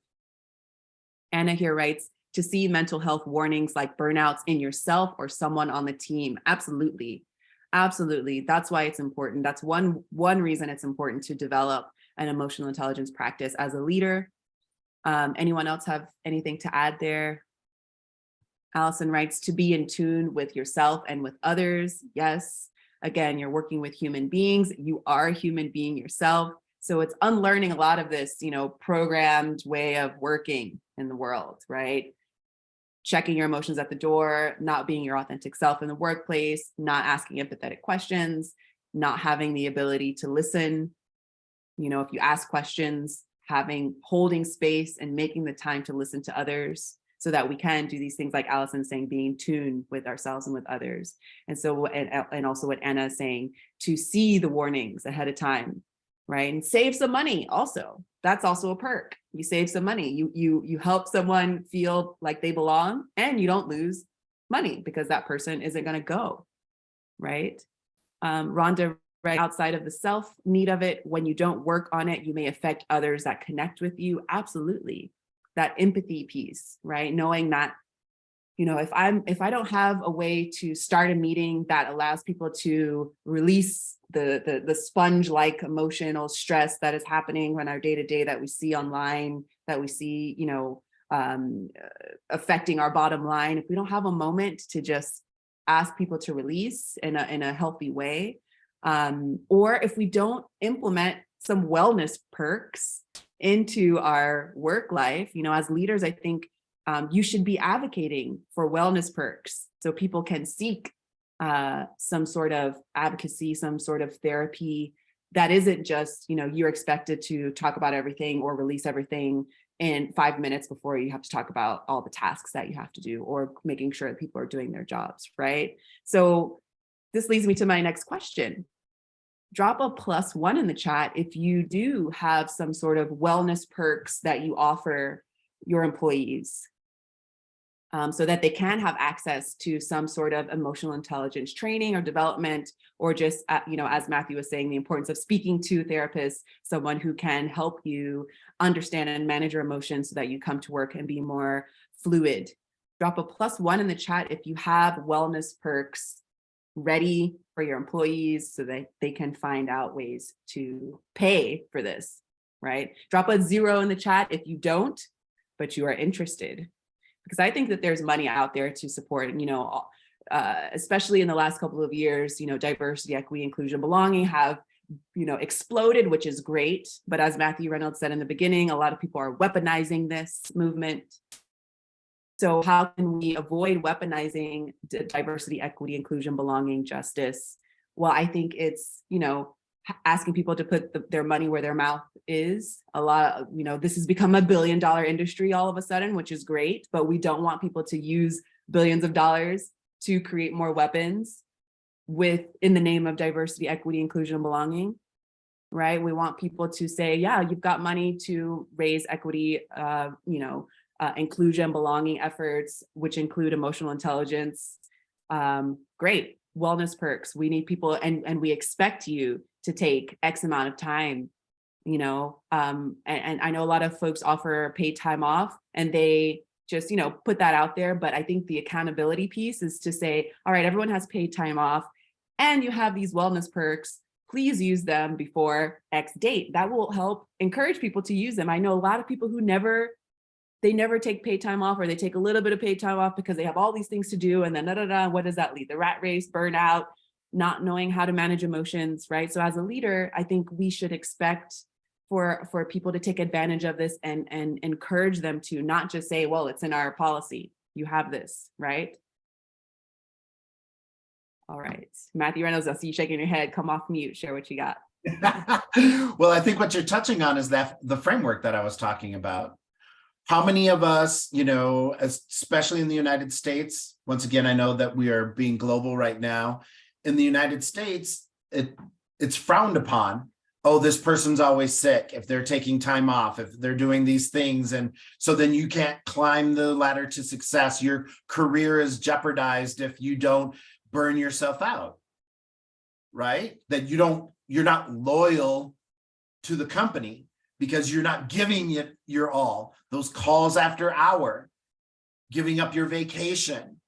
Speaker 1: Anna here writes, to see mental health warnings like burnouts in yourself or someone on the team. Absolutely. Absolutely. That's why it's important. That's one reason it's important to develop an emotional intelligence practice as a leader. Anyone else have anything to add there? Allison writes, to be in tune with yourself and with others. Yes. Again, you're working with human beings. You are a human being yourself. So it's unlearning a lot of this, programmed way of working in the world, right? Checking your emotions at the door, not being your authentic self in the workplace, not asking empathetic questions, not having the ability to listen. If you ask questions, holding space and making the time to listen to others so that we can do these things like Allison saying, being in tune with ourselves and with others. And so, and also what Anna is saying, to see the warnings ahead of time, right? And save some money also. That's also a perk. You save some money. You help someone feel like they belong, and you don't lose money because that person isn't going to go, right? Rhonda, right, outside of the self need of it, when you don't work on it, you may affect others that connect with you. Absolutely. That empathy piece, right? Knowing that, if I don't have a way to start a meeting that allows people to release the sponge-like emotional stress that is happening in our day-to-day, that we see online, that we see, affecting our bottom line, if we don't have a moment to just ask people to release in a healthy way, or if we don't implement some wellness perks into our work life, as leaders, I think you should be advocating for wellness perks so people can seek some sort of advocacy, some sort of therapy that isn't just, you're expected to talk about everything or release everything in 5 minutes before you have to talk about all the tasks that you have to do, or making sure that people are doing their jobs, right? So this leads me to my next question. Drop a +1 in the chat if you do have some sort of wellness perks that you offer your employees, so that they can have access to some sort of emotional intelligence training or development, or just, as Matthew was saying, the importance of speaking to therapists, someone who can help you understand and manage your emotions so that you come to work and be more fluid. Drop a +1 in the chat if you have wellness perks ready for your employees so that they can find out ways to pay for this, right? Drop a 0 in the chat if you don't, but you are interested. Because I think that there's money out there to support, especially in the last couple of years, diversity, equity, inclusion, belonging have, exploded, which is great. But as Matthew Reynolds said in the beginning, a lot of people are weaponizing this movement. So how can we avoid weaponizing diversity, equity, inclusion, belonging, justice? Well, I think it's, asking people to put their money where their mouth is. A lot of, this has become a $1 billion industry all of a sudden, which is great, but we don't want people to use billions of dollars to create more weapons in the name of diversity, equity, inclusion, belonging, right? We want people to say, yeah, you've got money to raise equity, inclusion, belonging efforts, which include emotional intelligence. Great. Wellness perks. We need people, and we expect you to take X amount of time, and I know a lot of folks offer paid time off, and they just, put that out there. But I think the accountability piece is to say, all right, everyone has paid time off and you have these wellness perks. Please use them before X date. That will help encourage people to use them. I know a lot of people who never take paid time off, or they take a little bit of paid time off because they have all these things to do. And then what does that lead? The rat race, burnout, not knowing how to manage emotions, right? So as a leader, I think we should expect for people to take advantage of this and encourage them to not just say, well, it's in our policy. You have this, right? All right. Matthew Reynolds, I see you shaking your head. Come off mute, share what you got.
Speaker 2: Well, I think what you're touching on is that the framework that I was talking about. How many of us, especially in the United States, once again, I know that we are being global right now. In the United States, it's frowned upon. Oh, this person's always sick if they're taking time off, if they're doing these things. And so then you can't climb the ladder to success. Your career is jeopardized if you don't burn yourself out, right? That you're not loyal to the company because you're not giving it your all. Those calls after hour, giving up your vacation,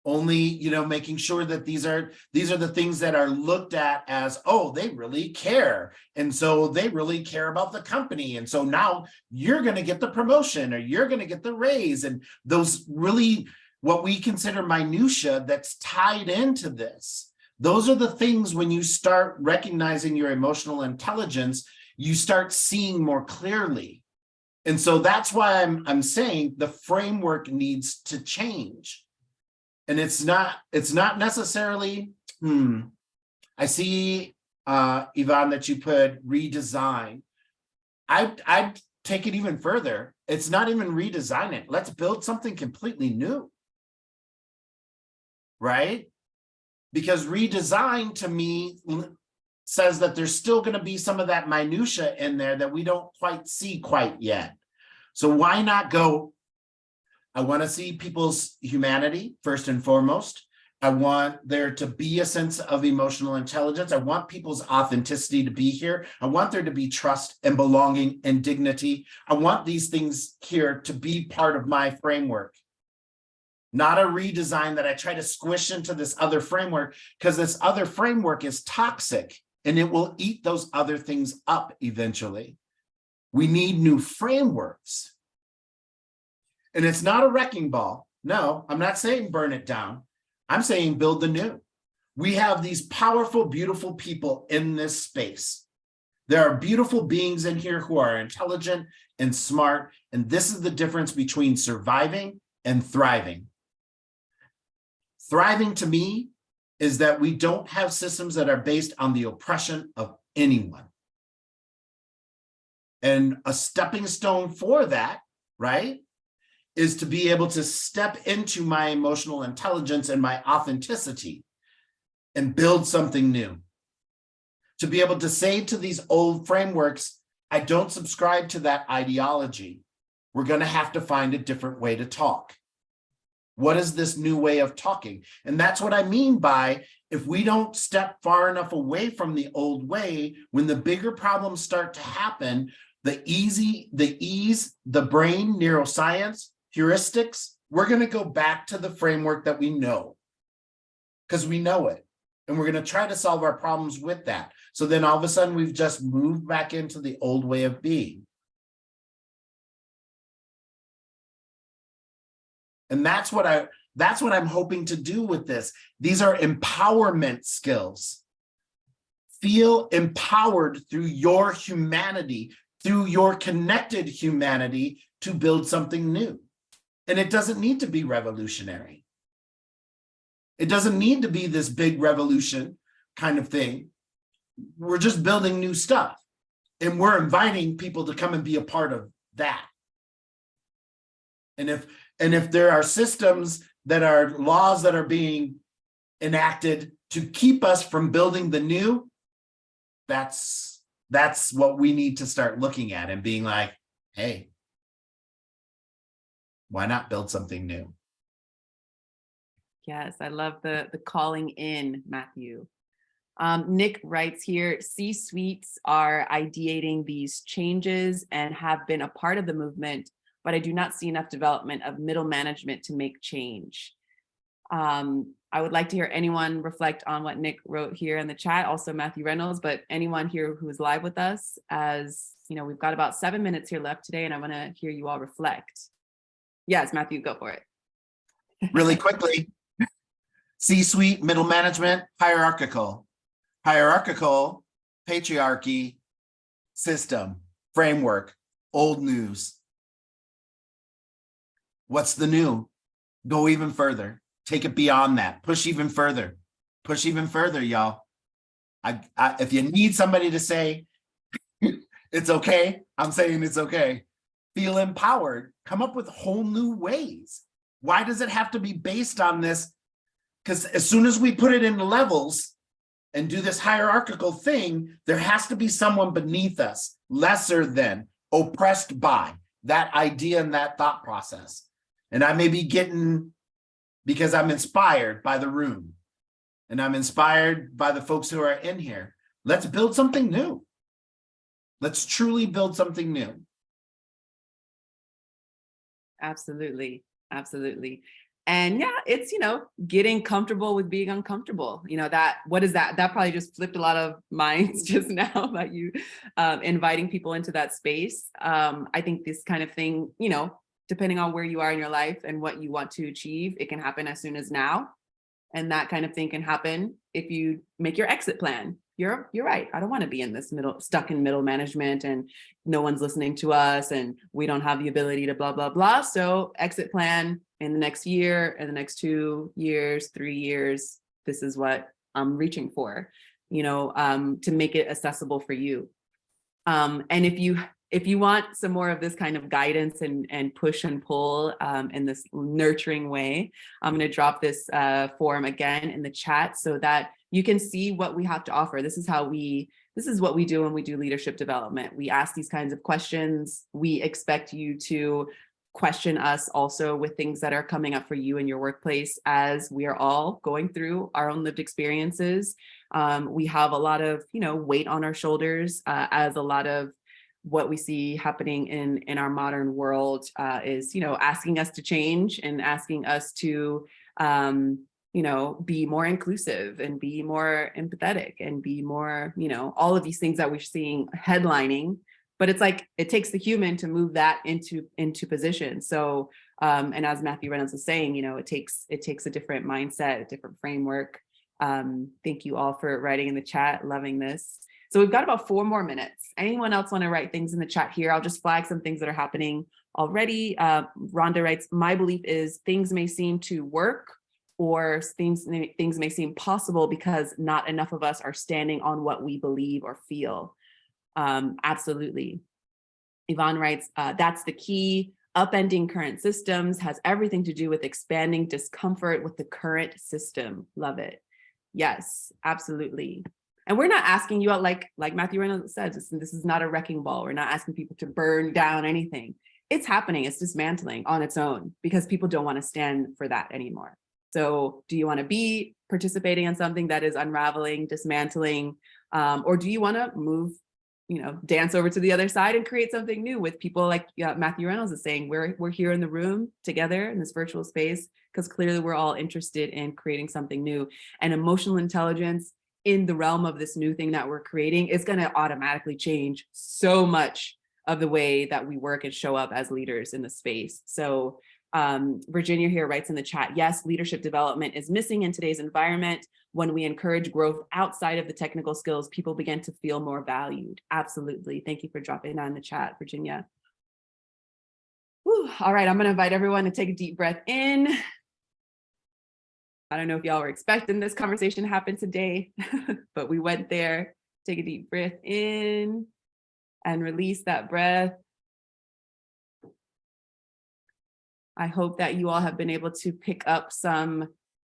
Speaker 2: only, making sure that these are the things that are looked at as, oh, they really care. And so they really care about the company. And so now you're going to get the promotion or you're going to get the raise. And those really what we consider minutia that's tied into this. Those are the things when you start recognizing your emotional intelligence, you start seeing more clearly. And so that's why I'm saying the framework needs to change. And it's not necessarily, I see, Yvonne, that you put redesign. I'd take it even further. It's not even redesign it. Let's build something completely new. Right? Because redesign to me says that there's still going to be some of that minutia in there that we don't quite see quite yet. So why not go, I want to see people's humanity first and foremost. I want there to be a sense of emotional intelligence. I want people's authenticity to be here. I want there to be trust and belonging and dignity. I want these things here to be part of my framework. Not a redesign that I try to squish into this other framework, because this other framework is toxic and it will eat those other things up eventually. We need new frameworks. And it's not a wrecking ball. No, I'm not saying burn it down. I'm saying build the new. We have these powerful, beautiful people in this space. There are beautiful beings in here who are intelligent and smart. And this is the difference between surviving and thriving. Thriving to me is that we don't have systems that are based on the oppression of anyone. And a stepping stone for that, right, is to be able to step into my emotional intelligence and my authenticity and build something new. To be able to say to these old frameworks, I don't subscribe to that ideology. We're going to have to find a different way to talk. What is this new way of talking? And that's what I mean by, if we don't step far enough away from the old way, when the bigger problems start to happen, the brain, neuroscience, heuristics, we're going to go back to the framework that we know, because we know it. And we're going to try to solve our problems with that. So then all of a sudden we've just moved back into the old way of being. And that's what I'm hoping to do with this. These are empowerment skills. Feel empowered through your humanity, through your connected humanity, to build something new. And it doesn't need to be revolutionary. It doesn't need to be this big revolution kind of thing. We're just building new stuff. And we're inviting people to come and be a part of that. And if there are systems that are laws that are being enacted to keep us from building the new, that's what we need to start looking at and being like, hey, why not build something new?
Speaker 1: Yes, I love the calling in, Matthew. Nick writes here, C-suites are ideating these changes and have been a part of the movement, but I do not see enough development of middle management to make change. I would like to hear anyone reflect on what Nick wrote here in the chat, also Matthew Reynolds, but anyone here who is live with us, as you know, we've got about 7 minutes here left today, and I want to hear you all reflect. Yes, Matthew, go for it.
Speaker 2: Really quickly, C-suite, middle management, hierarchical, patriarchy, system, framework, old news. What's the new? Go even further. Take it beyond that. Push even further. Push even further, y'all. If you need somebody to say, it's okay, I'm saying it's okay. Feel empowered. Come up with whole new ways. Why does it have to be based on this? Because as soon as we put it in levels and do this hierarchical thing, there has to be someone beneath us, lesser than, oppressed by that idea and that thought process. And I may be getting, because I'm inspired by the room and I'm inspired by the folks who are in here. Let's build something new. Let's truly build something new.
Speaker 1: Absolutely. Absolutely. And yeah, it's, getting comfortable with being uncomfortable. What is that? That probably just flipped a lot of minds just now about you inviting people into that space. I think this kind of thing, depending on where you are in your life and what you want to achieve, it can happen as soon as now. And that kind of thing can happen if you make your exit plan. You're right. I don't want to be in this stuck in middle management and no one's listening to us and we don't have the ability to blah, blah, blah. So exit plan in the next year, in the next 2 years, 3 years, this is what I'm reaching for, to make it accessible for you. And if you want some more of this kind of guidance and push and pull in this nurturing way, I'm going to drop this form again in the chat so that you can see what we have to offer. This is what we do when we do leadership development. We ask these kinds of questions. We expect you to question us also with things that are coming up for you in your workplace, as we are all going through our own lived experiences. We have a lot of, weight on our shoulders, as a lot of what we see happening in our modern world is, asking us to change and asking us to, be more inclusive and be more empathetic and be more, all of these things that we're seeing headlining. But it's like, it takes the human to move that into position. So, and as Matthew Reynolds is saying, it takes a different mindset, a different framework. Thank you all for writing in the chat, loving this. So we've got about 4 more minutes. Anyone else want to write things in the chat here? I'll just flag some things that are happening already. Rhonda writes, my belief is things may seem to work or things may seem possible because not enough of us are standing on what we believe or feel. Absolutely. Yvonne writes, that's the key. Upending current systems has everything to do with expanding discomfort with the current system. Love it. Yes, absolutely. And we're not asking you out, like Matthew Reynolds says, this is not a wrecking ball. We're not asking people to burn down anything. It's happening. It's dismantling on its own because people don't want to stand for that anymore. So do you want to be participating in something that is unraveling, dismantling, or do you want to move, dance over to the other side and create something new with people like Matthew Reynolds is saying, we're here in the room together in this virtual space because clearly we're all interested in creating something new. And emotional intelligence in the realm of this new thing that we're creating is going to automatically change so much of the way that we work and show up as leaders in the space. So Virginia here writes in the chat, yes, leadership development is missing in today's environment. When we encourage growth outside of the technical skills, people begin to feel more valued. Absolutely. Thank you for dropping that in the chat, Virginia. Whew. All right, I'm going to invite everyone to take a deep breath in. I don't know if y'all were expecting this conversation to happen today, but we went there. Take a deep breath in and release that breath. I hope that you all have been able to pick up some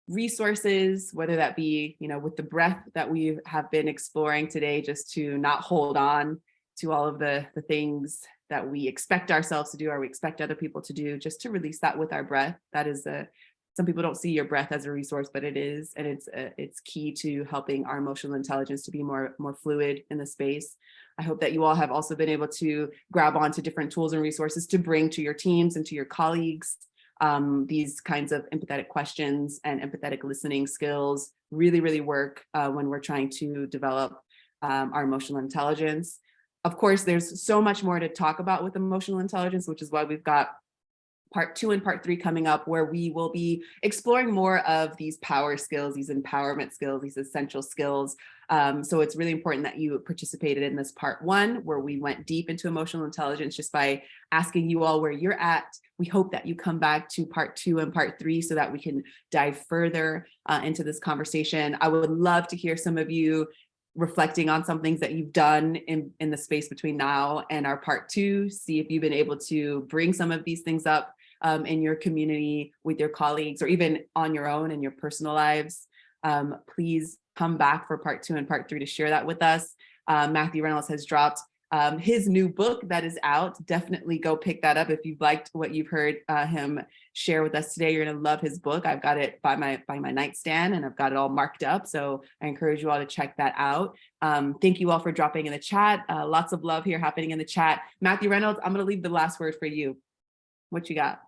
Speaker 1: resources, whether that be, with the breath that we have been exploring today, just to not hold on to all of the things that we expect ourselves to do or we expect other people to do, just to release that with our breath. That is some people don't see your breath as a resource, but it is, and it's key to helping our emotional intelligence to be more fluid in the space. I hope that you all have also been able to grab onto different tools and resources to bring to your teams and to your colleagues. These kinds of empathetic questions and empathetic listening skills really, really work when we're trying to develop our emotional intelligence. Of course, there's so much more to talk about with emotional intelligence, which is why we've got part 2 and part 3 coming up, where we will be exploring more of these power skills, these empowerment skills, these essential skills. So it's really important that you participated in this part 1, where we went deep into emotional intelligence just by asking you all where you're at. We hope that you come back to part 2 and part 3 so that we can dive further into this conversation. I would love to hear some of you reflecting on some things that you've done in the space between now and our part 2. See if you've been able to bring some of these things up in your community with your colleagues, or even on your own in your personal lives. Please come back for part 2 and part 3 to share that with us. Matthew Reynolds has dropped his new book that is out. Definitely go pick that up if you've liked what you've heard him share with us today. You're gonna love his book. I've got it by my nightstand and I've got it all marked up. So I encourage you all to check that out. Thank you all for dropping in the chat. Lots of love here happening in the chat. Matthew Reynolds, I'm gonna leave the last word for you. What you got?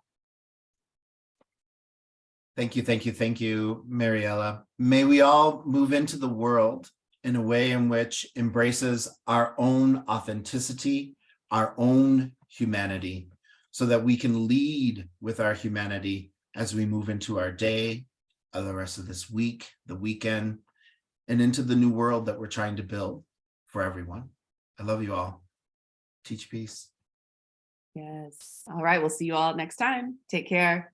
Speaker 2: Thank you, thank you, thank you, Mariella. May we all move into the world in a way in which embraces our own authenticity, our own humanity, so that we can lead with our humanity as we move into our day, the rest of this week, the weekend, and into the new world that we're trying to build for everyone. I love you all. Teach peace.
Speaker 1: Yes. All right. We'll see you all next time. Take care.